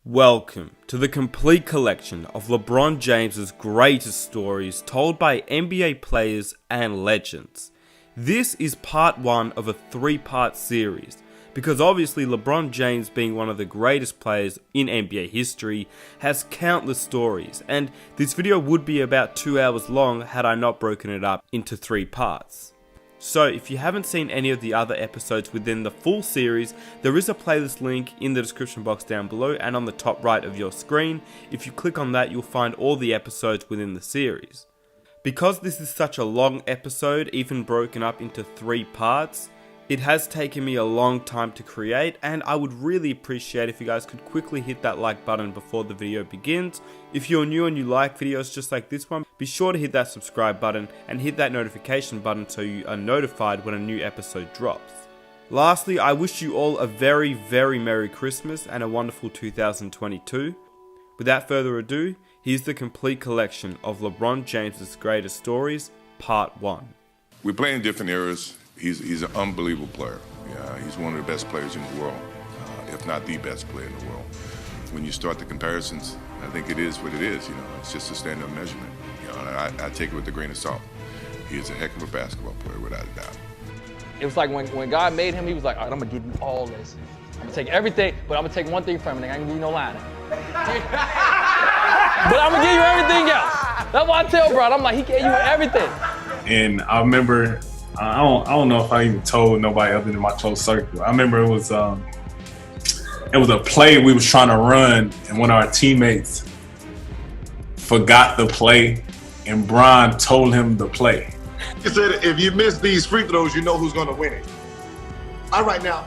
Welcome to the complete collection of LeBron James's greatest stories told by NBA players and legends. This is part 1 of a 3-part series, because obviously LeBron James, being one of the greatest players in NBA history, has countless stories, and this video would be about 2 hours long had I not broken it up into 3 parts. So if you haven't seen any of the other episodes within the full series, there is a playlist link in the description box down below and on the top right of your screen. If you click on that, you'll find all the episodes within the series. Because this is such a long episode, even broken up into 3 parts, it has taken me a long time to create, and I would really appreciate if you guys could quickly hit that like button before the video begins. If you're new and you like videos just like this one, be sure to hit that subscribe button and hit that notification button so you are notified when a new episode drops. Lastly, I wish you all a very, very Merry Christmas and a wonderful 2022. Without further ado, here's the complete collection of LeBron James's greatest stories, part 1. We play in different eras. He's an unbelievable player. Yeah, he's one of the best players in the world, if not the best player in the world. When you start the comparisons, I think it is what it is. It's just a standard measurement. I take it with a grain of salt. He is a heck of a basketball player, without a doubt. It was like when God made him, he was like, all right, I'm gonna give you all this. I'm gonna take everything, but I'm gonna take one thing from him. I ain't gonna give you no line. But I'm gonna give you everything else. That's why I tell bro, I'm like, he gave you everything. And I remember, I don't know if I even told nobody other than my close circle. I remember it was a play we was trying to run, and one of our teammates forgot the play, and Bron told him the play. He said, if you miss these free throws, you know who's gonna win it. All right, now,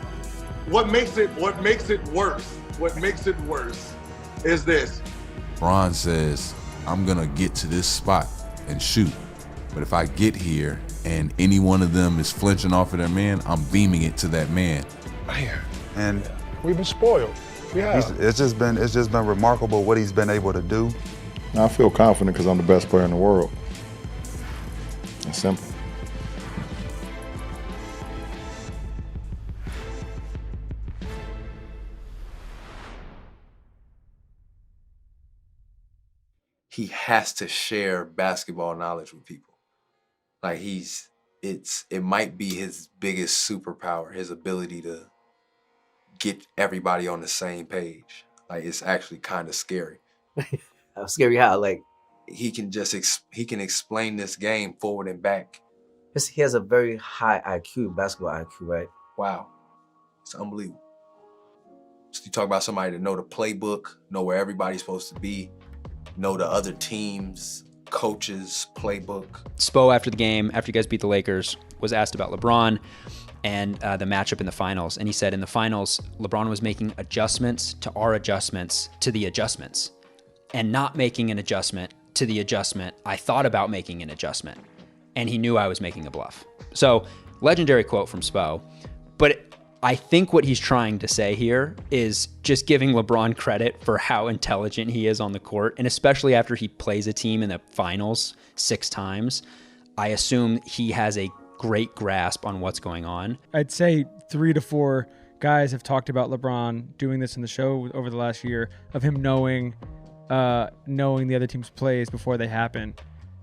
what makes it worse is this. Bron says, I'm gonna get to this spot and shoot, but if I get here and any one of them is flinching off of their man, I'm beaming it to that man. And we've been spoiled. Yeah. It's just been remarkable what he's been able to do. I feel confident because I'm the best player in the world. It's simple. He has to share basketball knowledge with people. Like it might be his biggest superpower, his ability to get everybody on the same page. Like, it's actually kind of scary. How scary how? Like, he can explain this game forward and back. He has a very high IQ, basketball IQ, right? Wow, it's unbelievable. So you talk about somebody that know the playbook, know where everybody's supposed to be, know the other teams, coaches, playbook. Spo, after the game, after you guys beat the Lakers, was asked about LeBron and the matchup in the finals. And he said in the finals, LeBron was making adjustments to our adjustments to the adjustments, and not making an adjustment to the adjustment I thought about making an adjustment. And he knew I was making a bluff. So, legendary quote from Spo. But I think what he's trying to say here is just giving LeBron credit for how intelligent he is on the court. And especially after he plays a team in the finals 6 times, I assume he has a great grasp on what's going on. I'd say 3 to 4 guys have talked about LeBron doing this in the show over the last year, of him knowing the other team's plays before they happen,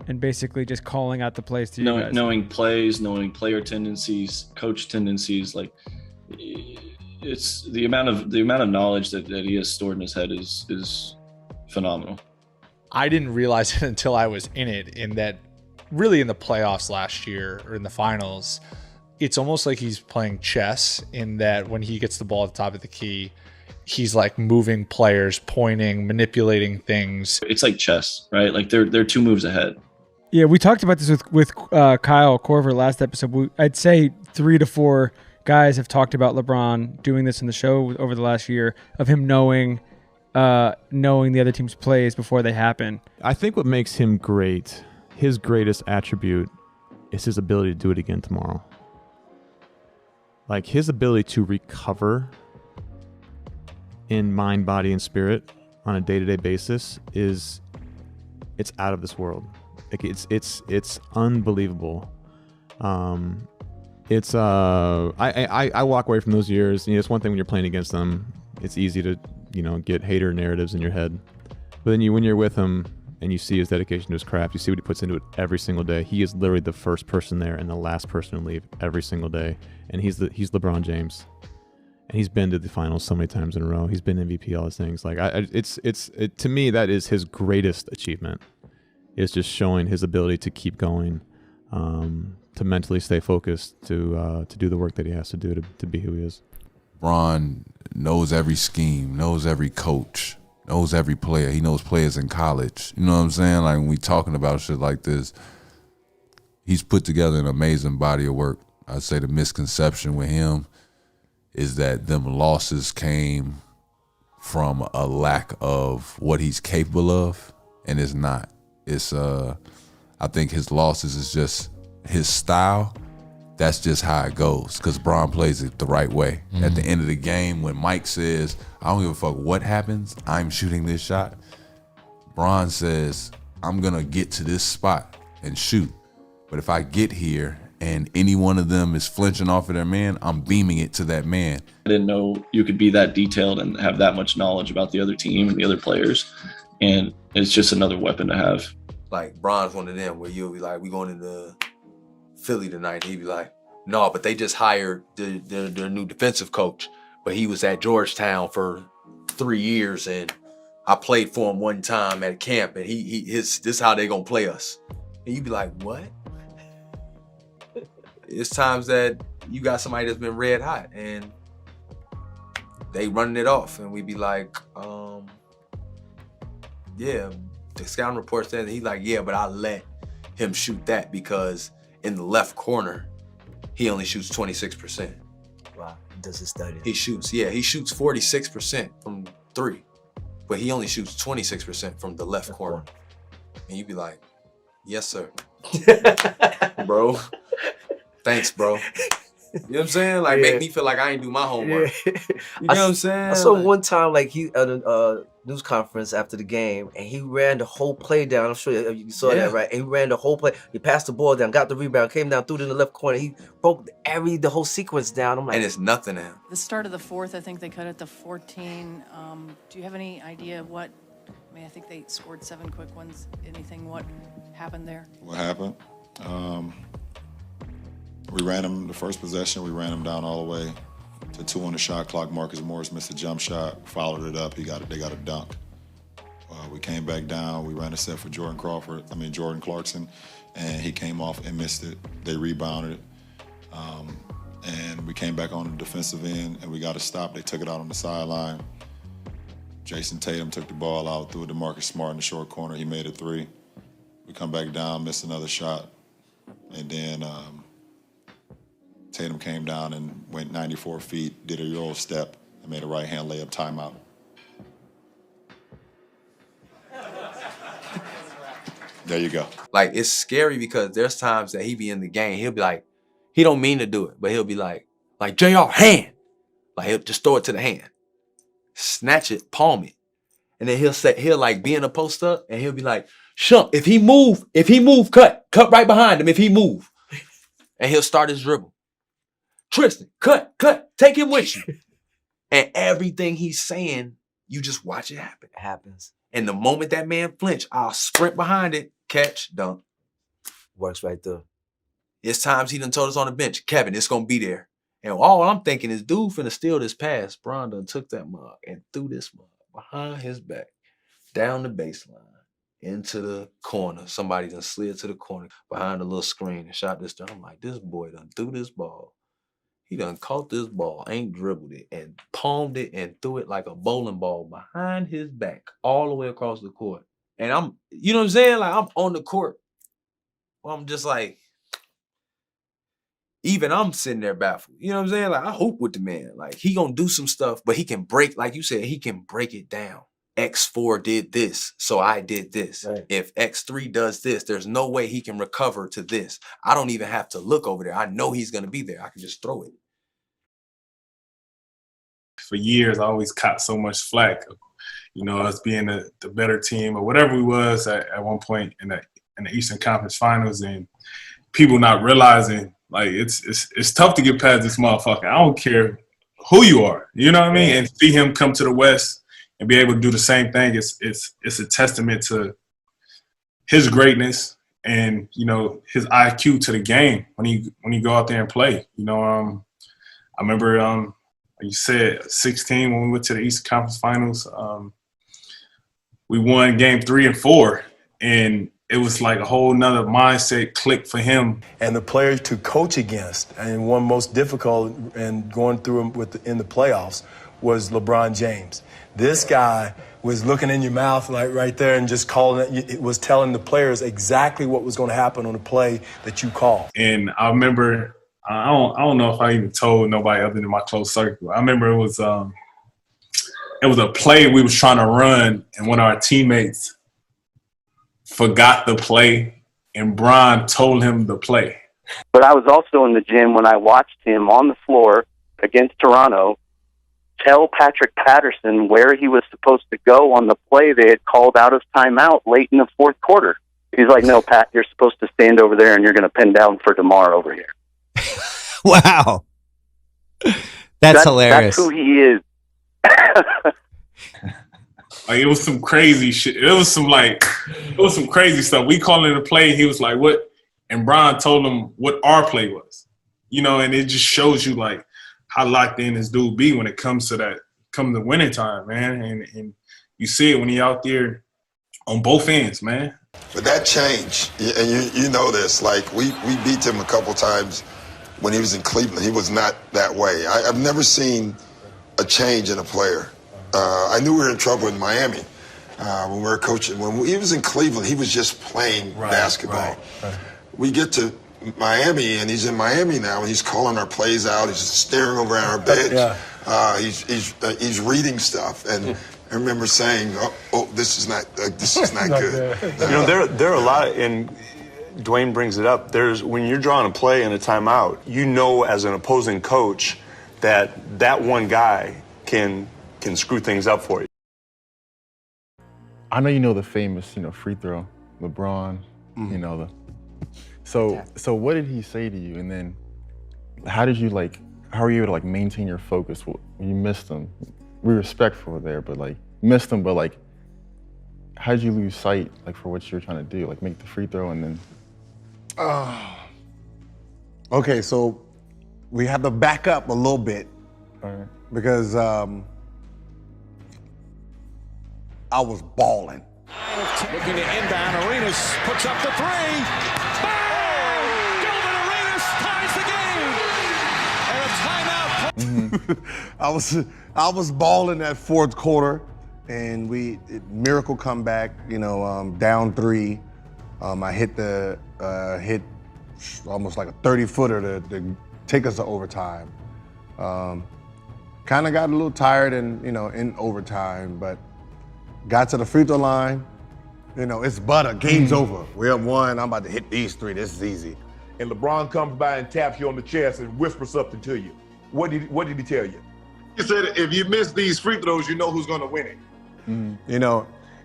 and basically just calling out the plays to you guys. Knowing plays, knowing player tendencies, coach tendencies, like it's the amount of knowledge that he has stored in his head is phenomenal. I didn't realize it until I was in it, in that really in the playoffs last year or in the finals, it's almost like he's playing chess, in that when he gets the ball at the top of the key, he's like moving players, pointing, manipulating things. It's like chess, right? Like they're 2 moves ahead. Yeah, we talked about this with Kyle Korver last episode. I'd say 3 to 4 guys have talked about LeBron doing this in the show over the last year, of him knowing the other team's plays before they happen. I think what makes him great, his greatest attribute, is his ability to do it again tomorrow. Like, his ability to recover in mind, body, and spirit on a day-to-day basis it's out of this world. Like, it's unbelievable. I walk away from those years. It's one thing when you're playing against them. It's easy to get hater narratives in your head. But then when you're with him and you see his dedication to his craft, you see what he puts into it every single day. He is literally the first person there and the last person to leave every single day. And he's LeBron James. And he's been to the finals so many times in a row. He's been MVP, all those things. Like to me, that is his greatest achievement. Is just showing his ability to keep going, to mentally stay focused, to do the work that he has to do to be who he is. LeBron knows every scheme, knows every coach, knows every player. He knows players in college. You know what I'm saying? Like when we talking about shit like this, he's put together an amazing body of work. I'd say the misconception with him is that them losses came from a lack of what he's capable of, and it's not. It's I think his losses is just his style. That's just how it goes, because Bron plays it the right way. Mm-hmm. At the end of the game, when Mike says, I don't give a fuck what happens, I'm shooting this shot, Bron says, I'm going to get to this spot and shoot. But if I get here and any one of them is flinching off of their man, I'm beaming it to that man. I didn't know you could be that detailed and have that much knowledge about the other team and the other players. And it's just another weapon to have. Like, Bron's one of them where you'll be like, we going into Philly tonight. He'd be like, no, but they just hired their new defensive coach. But he was at Georgetown for 3 years, and I played for him one time at camp, and this is how they gonna play us. And you'd be like, what? It's times that you got somebody that's been red hot, and they running it off, and we'd be like, yeah, the scouting report says, he's like, yeah, but I let him shoot that because in the left corner, he only shoots 26%. Wow, he does his study. He shoots 46% from three, but he only shoots 26% from the left corner. And you'd be like, yes, sir. Bro, thanks, bro. You know what I'm saying? Like, make me feel like I ain't do my homework. You know what I'm saying? I saw one time, like, he at a news conference after the game, and he ran the whole play down. I'm sure you saw that, right? And he ran the whole play. He passed the ball down, got the rebound, came down, threw it in the left corner. He broke the whole sequence down. I'm like, and it's nothing to him. The start of the fourth, I think they cut it to 14. Do you have any idea what? I mean, I think they scored 7 quick ones. Anything? What happened there? What happened? We ran him the first possession. We ran him down all the way to 2 on the shot clock. Marcus Morris missed a jump shot, followed it up. They got a dunk. We came back down. We ran a set for Jordan Clarkson, and he came off and missed it. They rebounded it. And we came back on the defensive end, and we got a stop. They took it out on the sideline. Jason Tatum took the ball out, threw it to Marcus Smart in the short corner. He made a 3. We come back down, missed another shot. And then Tatum came down and went 94 feet, did a Euro step, and made a right-hand layup timeout. There you go. Like, it's scary because there's times that he be in the game, he'll be like, he don't mean to do it, but he'll be like JR, hand. Like, he'll just throw it to the hand. Snatch it, palm it. And then he'll like be in a post up, and he'll be like, Shump, if he move, cut right behind him if he move. And he'll start his dribble. Tristan, cut, take him with you. And everything he's saying, you just watch it happen. It happens. And the moment that man flinch, I'll sprint behind it, catch, dunk. Works right there. It's times he done told us on the bench, Kevin, it's gonna be there. And all I'm thinking is, dude finna steal this pass. Bron done took that mug and threw this mug behind his back, down the baseline, into the corner. Somebody done slid to the corner behind the little screen and shot this down. I'm like, this boy done threw this ball. He done caught this ball, ain't dribbled it, and palmed it and threw it like a bowling ball behind his back, all the way across the court. And I'm, you know what I'm saying? Like, I'm on the court. I'm just like, even I'm sitting there baffled. You know what I'm saying? Like, I hope with the man. Like, he gonna do some stuff, but he can break, like you said, he can break it down. X4 did this, so I did this. Right. If X3 does this, there's no way he can recover to this. I don't even have to look over there. I know he's gonna be there. I can just throw it. For years, I always caught so much flack, us being the better team or whatever we was at one point in the Eastern Conference Finals, and people not realizing, like, it's tough to get past this motherfucker. I don't care who you are, you know what I mean? And see him come to the West, and be able to do the same thing, it's a testament to his greatness and, you know, his IQ to the game when he go out there and play. You know, I remember, like you said, 16 when we went to the Eastern Conference Finals. We won game 3 and 4, and it was like a whole nother mindset click for him. And the player to coach against, and one most difficult and going through in the playoffs, was LeBron James. This guy was looking in your mouth like right there and just it was telling the players exactly what was going to happen on the play that you called. And I remember, I don't know if I even told nobody other than my close circle. I remember it was a play we was trying to run, and one of our teammates forgot the play, and Bron told him the play. But I was also in the gym when I watched him on the floor against Toronto tell Patrick Patterson where he was supposed to go on the play they had called out of timeout late in the fourth quarter. He's like, no, Pat, you're supposed to stand over there and you're going to pin down for DeMar over here. Wow. That's hilarious. That's who he is. Like, it was some crazy shit. It was some crazy stuff. We called it a play. He was like, what? And Bron told him what our play was. You know, and it just shows you, like, how locked in this dude be when it comes to winning time, man. And you see it when he out there on both ends, man. But that changed, and you know this. Like, we beat him a couple times when he was in Cleveland. He was not that way. I've never seen a change in a player. I knew we were in trouble in Miami when we were coaching. When he was in Cleveland, he was just playing basketball. Right. We get to Miami, and he's in Miami now, and he's calling our plays out. He's just staring over at our bench. Yeah. He's reading stuff, and I remember saying, "Oh, this is not good." You know, there are a lot, and Dwayne brings it up. When you're drawing a play in a timeout, you know, as an opposing coach, that one guy can screw things up for you. I know you know the famous, free throw, LeBron. So what did he say to you? And then how were you able to maintain your focus when you missed him? We were respectful there, but missed him, but how did you lose sight for what you were trying to do? Make the free throw and then. Okay, so we have to back up a little bit because I was balling. Looking to inbound, Arenas puts up the three. I was balling that fourth quarter, and miracle comeback. Down 3. I hit almost like a 30-footer to take us to overtime. Kind of got a little tired in overtime, but got to the free throw line. It's butter. Game's over. We're up 1. I'm about to hit these 3. This is easy. And LeBron comes by and taps you on the chest and whispers something to you. What did he tell you? He said, if you miss these free throws, you know who's going to win it.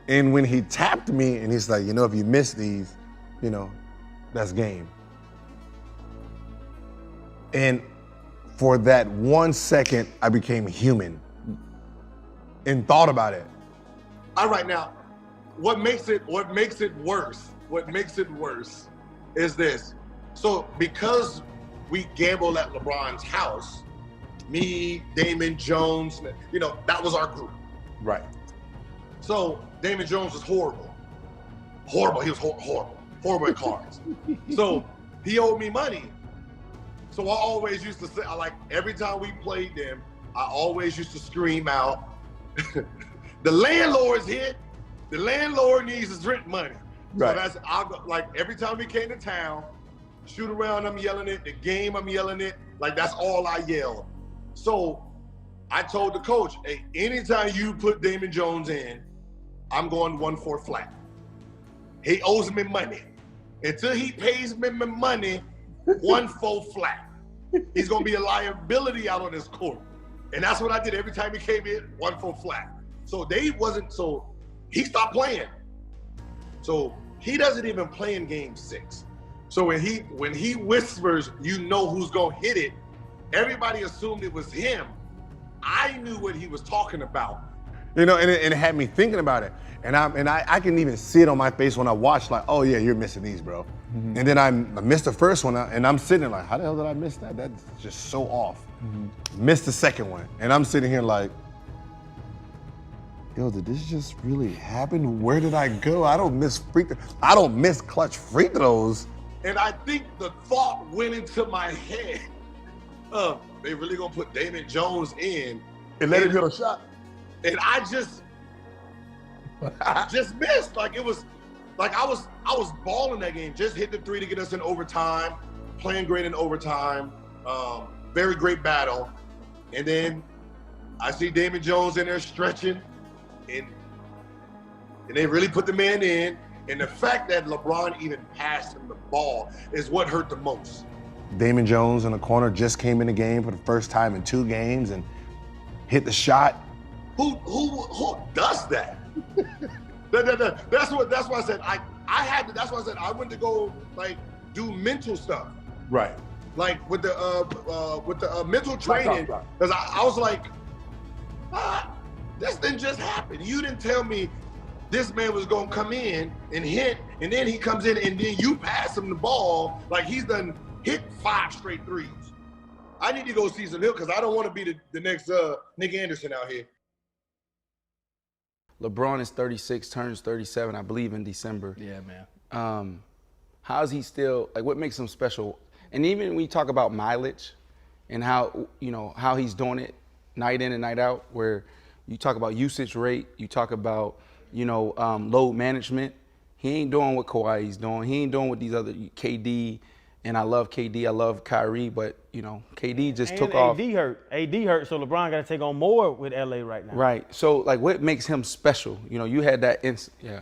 And when he tapped me and he's like, if you miss these, that's game. And for that 1 second, I became human and thought about it. All right, now, what makes it worse is this. So because we gambled at LeBron's house, me, Damon Jones, that was our group. Right. So Damon Jones was horrible. He was horrible at cards. So he owed me money. So I always used to say, every time we played them, I always used to scream out, the landlord's here. The landlord needs his rent money. Right. So every time we came to town, shoot around, I'm yelling it. The game, I'm yelling it. That's all I yell. So I told the coach, hey, anytime you put Damon Jones in, I'm going 1-4 flat. He owes me money. Until he pays me my money, 1-4 flat. He's going to be a liability out on this court. And that's what I did every time he came in, 1-4 flat. So he stopped playing. So he doesn't even play in game 6. So when he whispers, you know who's gonna hit it, everybody assumed it was him. I knew what he was talking about. You know, and it had me thinking about it. And I can even see it on my face when I watch, like, oh yeah, you're missing these, bro. Mhm. And then I missed the first one, and I'm sitting there like, how the hell did I miss that? That's just so off. Missed the second one, and I'm sitting here like, yo, did this just really happen? Where did I go? I don't miss clutch free throws. And I think the thought went into my head, they really gonna put Damon Jones in and let him hit a shot. And I just missed. Like it was, like I was balling that game. Just hit the three to get us in overtime, playing great in overtime, very great battle. And then I see Damon Jones in there stretching, and they really put the man in. And the fact that LeBron even passed him the ball is what hurt the most. Damon Jones in the corner just came in the game for the first time in 2 games and hit the shot. Who does that? That's why I said that's why I said I went to go like do mental stuff. Right. Like with the mental training, because I was like, this didn't just happen. You didn't tell me this man was gonna come in and hit, and then he comes in and then you pass him the ball like he's done hit 5 straight threes. I need to go see some hill because I don't want to be the next Nick Anderson out here. LeBron is 36, turns 37, I believe, in December. Yeah, man. How is he still, like, what makes him special? And even when you talk about mileage and how, you know, how he's doing it night in and night out, where you talk about usage rate, you talk about, you know, load management. He ain't doing what Kawhi's doing. He ain't doing what these other, KD, and I love KD, I love Kyrie, but, you know, KD just took off. AD hurt, so LeBron got to take on more with LA right now. Right. So, like, what makes him special? You know, you had that yeah.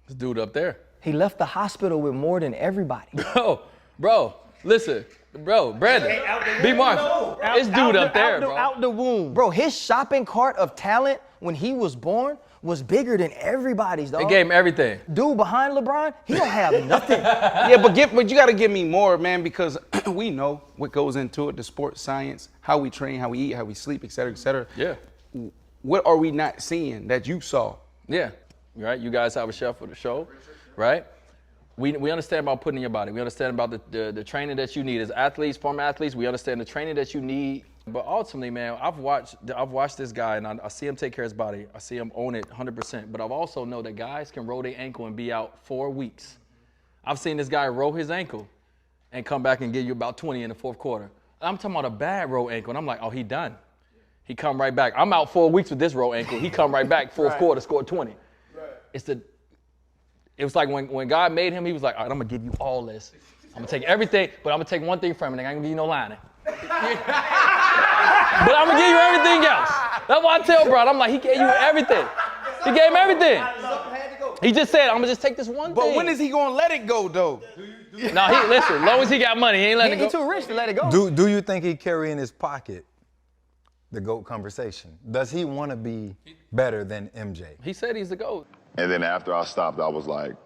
This dude up there. He left the hospital with more than everybody. Bro, listen. Bro, Brandon, B. Mark, this dude up there, bro. Out the womb. Bro, his shopping cart of talent when he was born was bigger than everybody's, dog. They gave him everything. Dude behind LeBron, he don't have nothing. Yeah, but you got to give me more, man, because we know what goes into it, the sports science, how we train, how we eat, how we sleep, et cetera, et cetera. Yeah. What are we not seeing that you saw? Yeah, right? You guys have a chef for the show, right? We understand about putting in your body. We understand about the training that you need. As athletes, former athletes, we understand the training that you need. But ultimately, man, I've watched this guy, and I see him take care of his body. I see him own it 100%. But I've also know that guys can roll their ankle and be out 4 weeks. I've seen this guy roll his ankle and come back and give you about 20 in the fourth quarter. I'm talking about a bad roll ankle, and I'm like, oh, he done. He come right back. I'm out 4 weeks with this roll ankle. He come right back, fourth quarter, scored 20. Right. It was like when God made him, he was like, all right, I'm going to give you all this. I'm going to take everything, but I'm going to take one thing from it. I ain't going to give you no lining. But I'm going to give you everything else. That's why I tell Bron, I'm like, he gave you everything. He gave him everything. He just said, I'm going to just take this one thing. But when is he going to let it go, though? No, listen, as long as he got money, he ain't letting it go. He too rich to let it go. Do you think he carry in his pocket the GOAT conversation? Does he want to be better than MJ? He said he's the GOAT. And then after I stopped, I was like,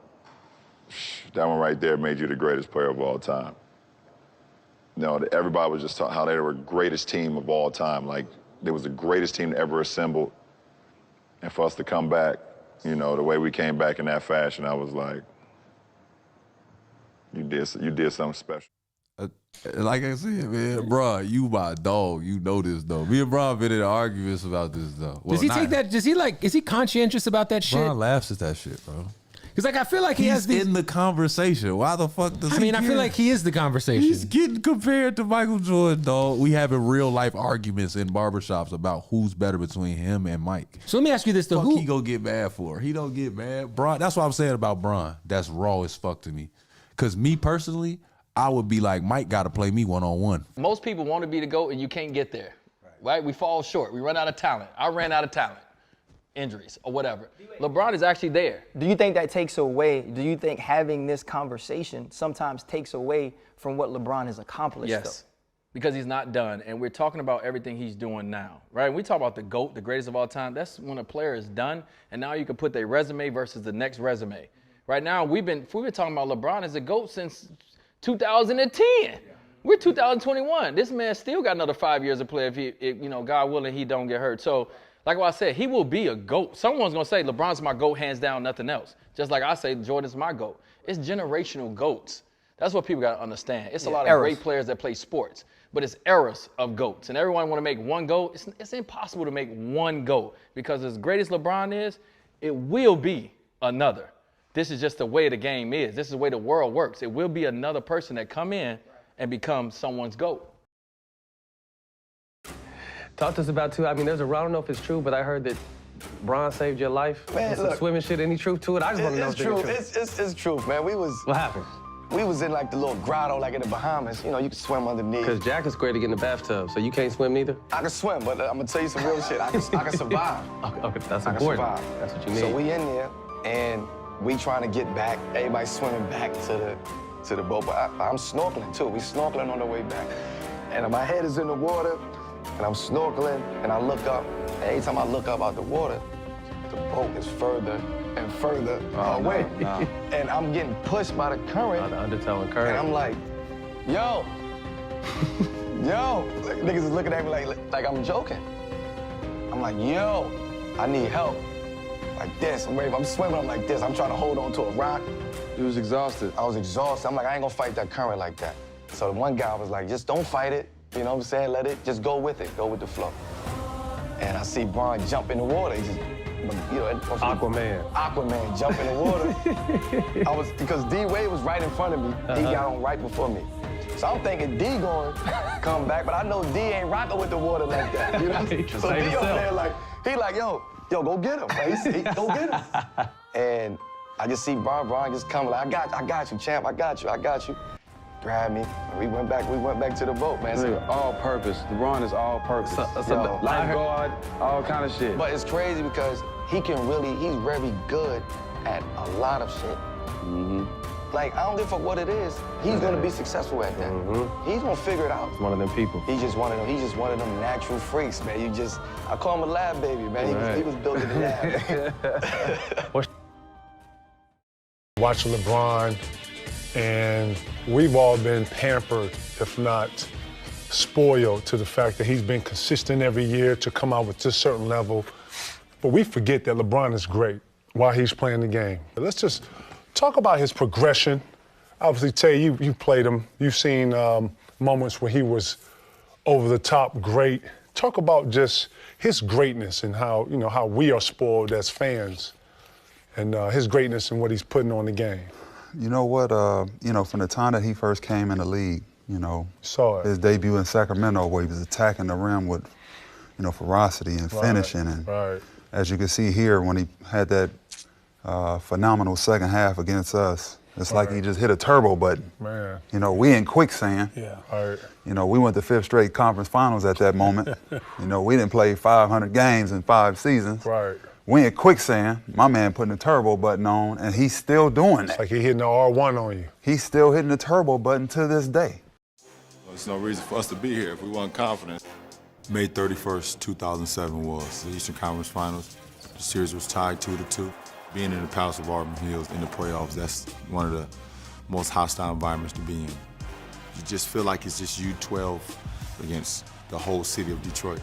that one right there made you the greatest player of all time. You know, everybody was just talking how they were the greatest team of all time. Like, they was the greatest team ever assembled. And for us to come back, you know, the way we came back in that fashion, I was like, you did something special. Like I said, man, bro, you my dog. You know this, though. Me and Bron been in arguments about this, though. Well, does he take that? Is he conscientious about that shit? Bron laughs at that shit, bro. Because, like, I feel like he's in the conversation. Why the fuck does he I feel like he is the conversation. He's getting compared to Michael Jordan, dog. We having real life arguments in barbershops about who's better between him and Mike. So let me ask you this, though. Fuck he gonna get mad for? He don't get mad. Bron, that's what I'm saying about Bron. That's raw as fuck to me. Because me personally, I would be like, Mike got to play me one-on-one. Most people want to be the GOAT and you can't get there, right? We fall short. We run out of talent. I ran out of talent. Injuries or whatever. LeBron is actually there. Do you think that takes away, do you think having this conversation sometimes takes away from what LeBron has accomplished? Yes, because he's not done. And we're talking about everything he's doing now, right? We talk about the GOAT, the greatest of all time. That's when a player is done, and now you can put their resume versus the next resume. Right now, we've been talking about LeBron as a GOAT since 2010. We're 2021. This man still got another 5 years to play if you know, God willing, he don't get hurt. So Like what I said, he will be a GOAT. Someone's going to say LeBron's my GOAT, hands down, nothing else. Just like I say Jordan's my GOAT. It's generational GOATs. That's what people got to understand. It's a lot of great players that play sports, but it's eras of GOATs. And everyone want to make one GOAT. It's impossible to make one GOAT because as great as LeBron is, it will be another. This is just the way the game is. This is the way the world works. It will be another person that come in and become someone's GOAT. Talk to us about, too, I mean, I don't know if it's true, but I heard that Bron saved your life. Man, some look, swimming shit. Any truth to it? I just want to know if it's true. It's true, man. What happened? We was in like the little grotto, like in the Bahamas. You know, you can swim underneath. Because Jack is scared to get in the bathtub, so you can't swim neither? I can swim, but I'm gonna tell you some real shit. I can survive. Okay, that's I can important. survive. That's what you need. So we in there, and we trying to get back. Everybody swimming back to the boat, but I'm snorkeling too. We snorkeling on the way back, and my head is in the water, and I'm snorkeling, and I look up. And every time I look up out the water, the boat is further and further away. No. And I'm getting pushed by the current. The undertow and current. And I'm like, yo, yo. Like, niggas is looking at me like I'm joking. I'm like, yo, I need help. Like this. I'm swimming, I'm like this. I'm trying to hold on to a rock. You was exhausted. I was exhausted. I'm like, I ain't gonna fight that current like that. So the one guy was like, just don't fight it. You know what I'm saying? Let it, just go with it. Go with the flow. And I see Bron jump in the water. He just, you know, Aquaman jump in the water. Because D Wade was right in front of me. D got on right before me. So I'm thinking D going come back, but I know D ain't rocking with the water like that. You know? So D over there like, he like, yo, go get him. Like, go get him. And I just see Bron just coming like, I got you, champ, I got you. Grab me, and we went back to the boat, man. So, all purpose. LeBron is all purpose. Lifeguard, all kind of shit. But it's crazy because he's very good at a lot of shit. Mm-hmm. Like, I don't give a fuck what it is. He's gonna be successful at that. Mm-hmm. He's gonna figure it out. He's one of them people. He's just one of them natural freaks, man. I call him a lab baby, man. He was built in the lab. Watching LeBron, and we've all been pampered, if not spoiled, to the fact that he's been consistent every year to come out with this certain level. But we forget that LeBron is great while he's playing the game. Let's just talk about his progression. Obviously, Tay, you played him. You've seen moments where he was over the top great. Talk about just his greatness and how we are spoiled as fans, and his greatness and what he's putting on the game. You know what, from the time that he first came in the league, his debut in Sacramento where he was attacking the rim with, ferocity and finishing. And as you can see here, when he had that phenomenal second half against us, it's like he just hit a turbo button. Man. We in quicksand. Yeah. We went to 5th straight conference finals at that moment. We didn't play 500 games in 5 seasons. Right. We in quicksand, my man putting the turbo button on, and he's still doing that. It's like he hitting the R1 on you. He's still hitting the turbo button to this day. There's no reason for us to be here if we weren't confident. May 31st, 2007 was the Eastern Conference Finals. The series was tied 2-2. Being in the Palace of Auburn Hills in the playoffs, that's one of the most hostile environments to be in. You just feel like it's just you 12 against the whole city of Detroit.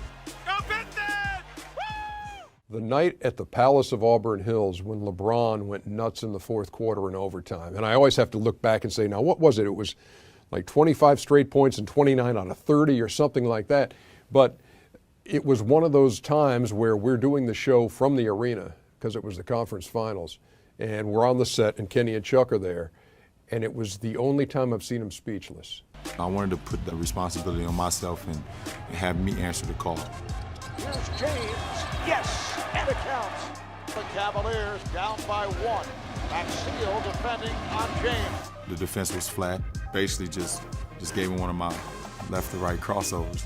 The night at the Palace of Auburn Hills when LeBron went nuts in the fourth quarter in overtime. And I always have to look back and say, now what was it? It was like 25 straight points and 29 out of 30 or something like that. But it was one of those times where we're doing the show from the arena because it was the conference finals. And we're on the set and Kenny and Chuck are there. And it was the only time I've seen him speechless. I wanted to put the responsibility on myself and have me answer the call. Here's James. Yes, and it counts. The Cavaliers down by 1. Maxfield defending on James. The defense was flat. Basically just gave him one of my left to right crossovers.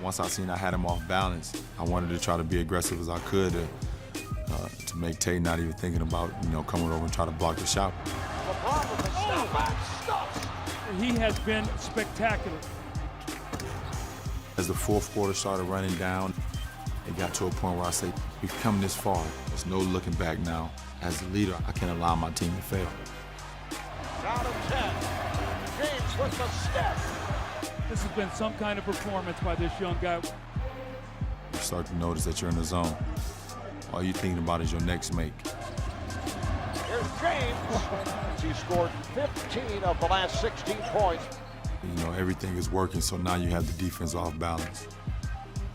Once I seen I had him off balance, I wanted to try to be aggressive as I could to make Tate not even thinking about, coming over and try to block the shot. LeBron with the step back stuffs. He has been spectacular. As the fourth quarter started running down, it got to a point where I say, we've come this far. There's no looking back now. As a leader, I can't allow my team to fail. Down to 10. James with the step. This has been some kind of performance by this young guy. There's start to notice that you're in the zone. All you're thinking about is your next make. Here's James. He scored 15 of the last 16 points. You know, everything is working, so now you have the defense off balance.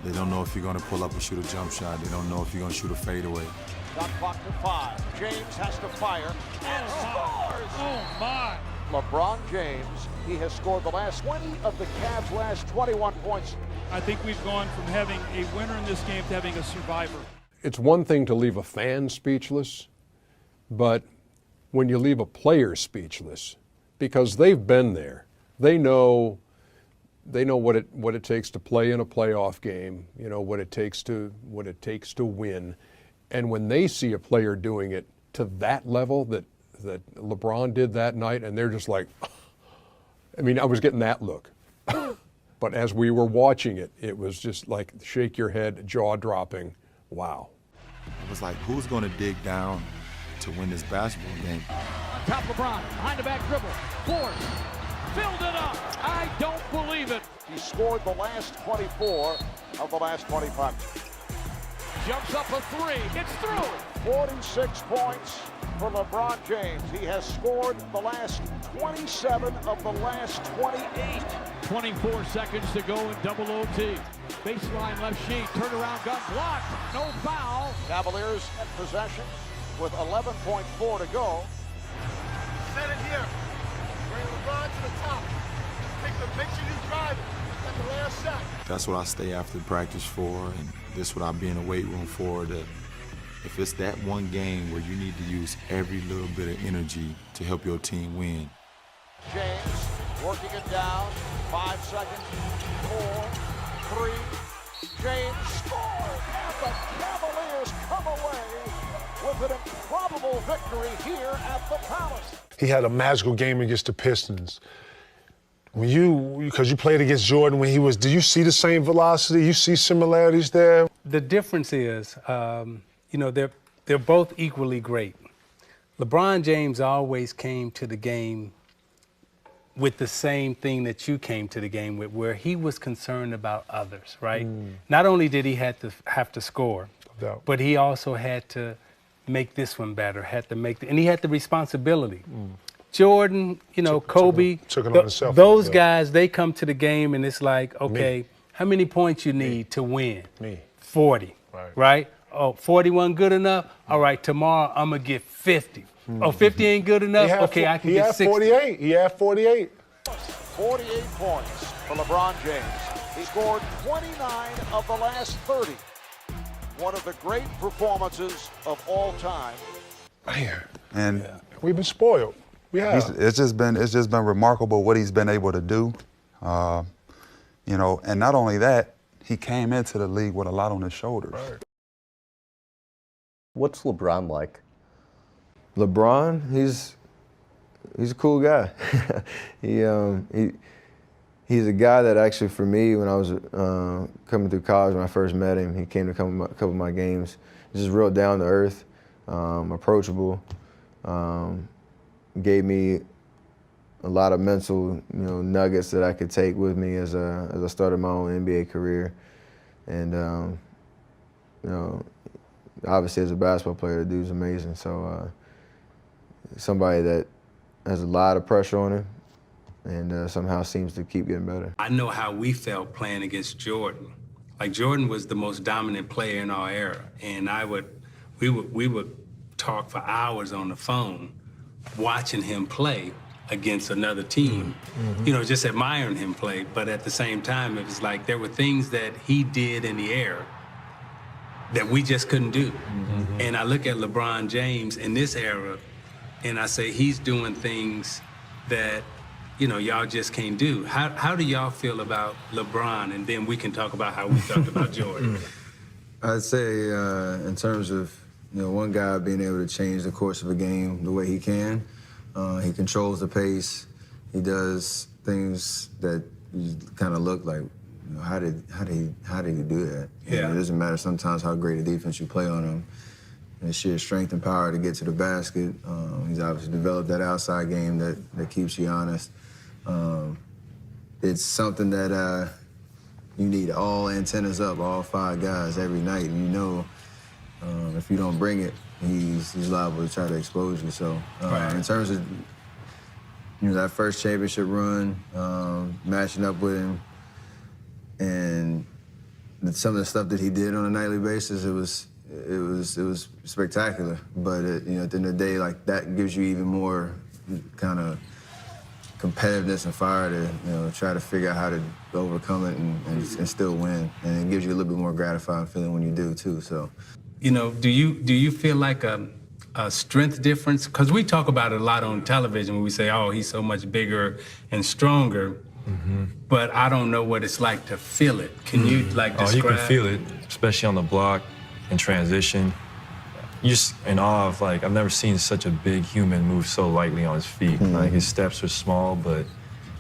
They don't know if you're going to pull up and shoot a jump shot. They don't know if you're going to shoot a fadeaway. Shot clock to 5. James has to fire and scores. Oh, my. LeBron James, he has scored the last 20 of the Cavs' last 21 points. I think we've gone from having a winner in this game to having a survivor. It's one thing to leave a fan speechless, but when you leave a player speechless, because they've been there, they know what it takes to play in a playoff game, you know, what it takes to win. And when they see a player doing it to that level that LeBron did that night, and they're just like, I mean, I was getting that look. But as we were watching it, it was just like shake your head, jaw dropping. Wow. It was like, who's going to dig down to win this basketball game? On top LeBron, behind the back dribble, force, filled it up. I don't believe it. He scored the last 24 of the last 25. Jumps up a three, it's through. 46 points for LeBron James. He has scored the last 27 of the last 28. 24 seconds to go in double OT. Baseline left sheet, turnaround gun blocked, no foul. Cavaliers at possession with 11.4 to go. Set it here. Bring LeBron to the top. Make sure you drive it. That's the last shot. That's what I stay after practice for, and this is what I be in the weight room for. That if it's that one game where you need to use every little bit of energy to help your team win. James working it down. 5 seconds. 4, 3. James scores, and the Cavaliers come away with an improbable victory here at the Palace. He had a magical game against the Pistons. Because you played against Jordan when he was, do you see the same velocity? You see similarities there? The difference is, they're both equally great. LeBron James always came to the game with the same thing that you came to the game with, where he was concerned about others, right? Not only did he have to score, but he also had to make this one better, and he had the responsibility. Jordan, Kobe, took it on himself. Those guys, they come to the game and it's like, okay, how many points you need to win? 40, right? Oh, 41 good enough? All right, tomorrow I'm going to get 50. Oh, 50 ain't good enough? Okay, I can get 60. 48. He had 48. 48 points for LeBron James. He scored 29 of the last 30. One of the great performances of all time. Man, and we've been spoiled. We have. It's just been remarkable what he's been able to do. And not only that, he came into the league with a lot on his shoulders. Right. What's LeBron like? LeBron, he's a cool guy. He's a guy that actually, for me, when I was coming through college, when I first met him, he came to a couple of my games. He's just real down to earth, approachable. Gave me a lot of mental, nuggets that I could take with me as I started my own NBA career. And obviously as a basketball player, the dude's amazing. So somebody that has a lot of pressure on him and somehow seems to keep getting better. I know how we felt playing against Jordan. Like, Jordan was the most dominant player in our era, and we would talk for hours on the phone watching him play against another team, just admiring him play. But at the same time, it was like there were things that he did in the air that we just couldn't do. And I look at LeBron James in this era, and I say he's doing things that, y'all just can't do. How do y'all feel about LeBron? And then we can talk about how we talked about Jordan. I'd say in terms of, one guy being able to change the course of a game the way he can. He controls the pace. He does things that you kind of look like, how did he do that? Yeah. It doesn't matter sometimes how great a defense you play on him. And sheer strength and power to get to the basket. He's obviously developed that outside game that keeps you honest. It's something that You need all antennas up, all 5 guys every night. And you know, if you don't bring it, he's liable to try to expose you. So in terms of that first championship run, matching up with him, and some of the stuff that he did on a nightly basis, it was spectacular. But at the end of the day, like, that gives you even more kind of competitiveness and fire to try to figure out how to overcome it and still win. And it gives you a little bit more gratifying feeling when you do too. So, do you feel like a strength difference? Because we talk about it a lot on television when we say, oh, he's so much bigger and stronger. But I don't know what it's like to feel it. Can you describe? Oh, you can feel it, especially on the block in transition. You're just in awe of, like, I've never seen such a big human move so lightly on his feet. Like, his steps are small, but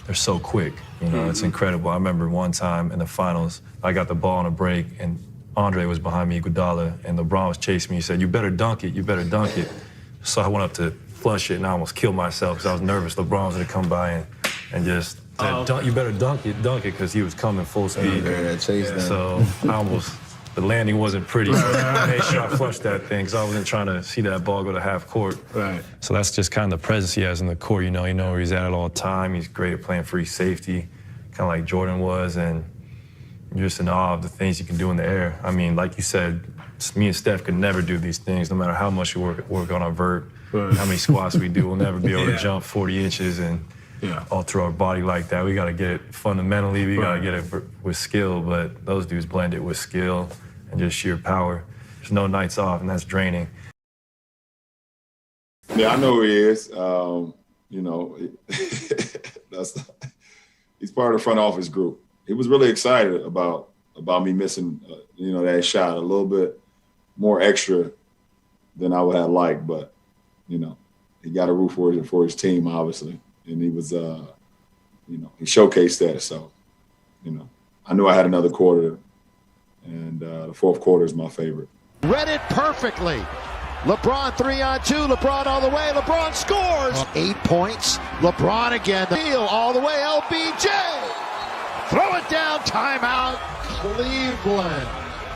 they're so quick. It's incredible. I remember one time in the finals, I got the ball on a break, and Andre was behind me, Iguodala, and LeBron was chasing me. He said, "You better dunk it, you better dunk it." So I went up to flush it, and I almost killed myself because I was nervous. LeBron was gonna come by and just said, "You better dunk it," because he was coming full speed. So the landing wasn't pretty. So I made sure I flushed that thing because I wasn't trying to see that ball go to half court. Right. So that's just kind of the presence he has in the court. You know where he's at all the time. He's great at playing free safety, kind of like Jordan was, and you're just in awe of the things you can do in the air. I mean, like you said, me and Steph could never do these things, no matter how much we work on our vert, how many squats we do. We'll never be able to jump 40 inches and all through our body like that. We got to get it fundamentally. We got to get it with skill, but those dudes blend it with skill and just sheer power. There's no nights off, and that's draining. Yeah, I know who he is. He's part of the front office group. He was really excited about me missing, that shot a little bit more extra than I would have liked, but he got a root for his team, obviously, and he was, he showcased that. So, I knew I had another quarter, and the fourth quarter is my favorite. Read it perfectly. LeBron 3-on-2. LeBron all the way. LeBron scores. 8 points. LeBron again. The deal all the way. LBJ. Throw it down. Timeout. Cleveland.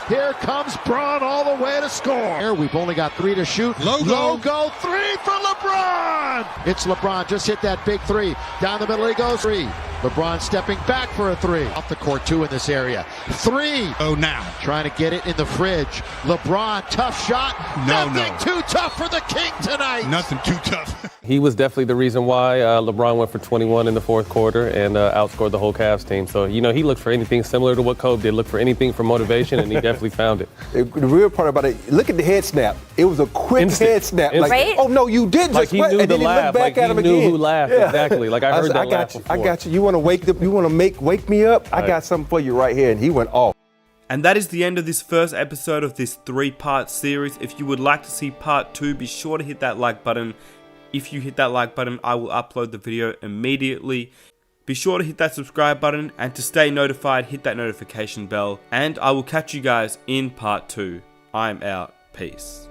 Here comes Braun all the way to score. We've only got 3 to shoot. Logo 3 for LeBron. It's LeBron. Just hit that big 3. Down the middle he goes. 3. LeBron stepping back for a 3. Off the court 2 in this area. 3. Oh, now. Trying to get it in the fridge. LeBron, tough shot. Nothing too tough for the King tonight. Nothing too tough. He was definitely the reason why LeBron went for 21 in the fourth quarter and outscored the whole Cavs team. So, he looked for anything similar to what Kobe did, look for anything for motivation, and he definitely found it. The real part about it, look at the head snap. It was a quick head snap. Instant. Like, oh, no, you did Like just he what? knew And the then he laugh. looked back Like at him he knew again. who laughed. Exactly. Like I heard said, that laugh before. I got you. You want to wake me up? I got something for you right here. And he went off. And that is the end of this first episode of this 3-part series. If you would like to see part 2, be sure to hit that like button. If you hit that like button, I will upload the video immediately. Be sure to hit that subscribe button, and to stay notified, hit that notification bell. And I will catch you guys in part 2. I'm out. Peace.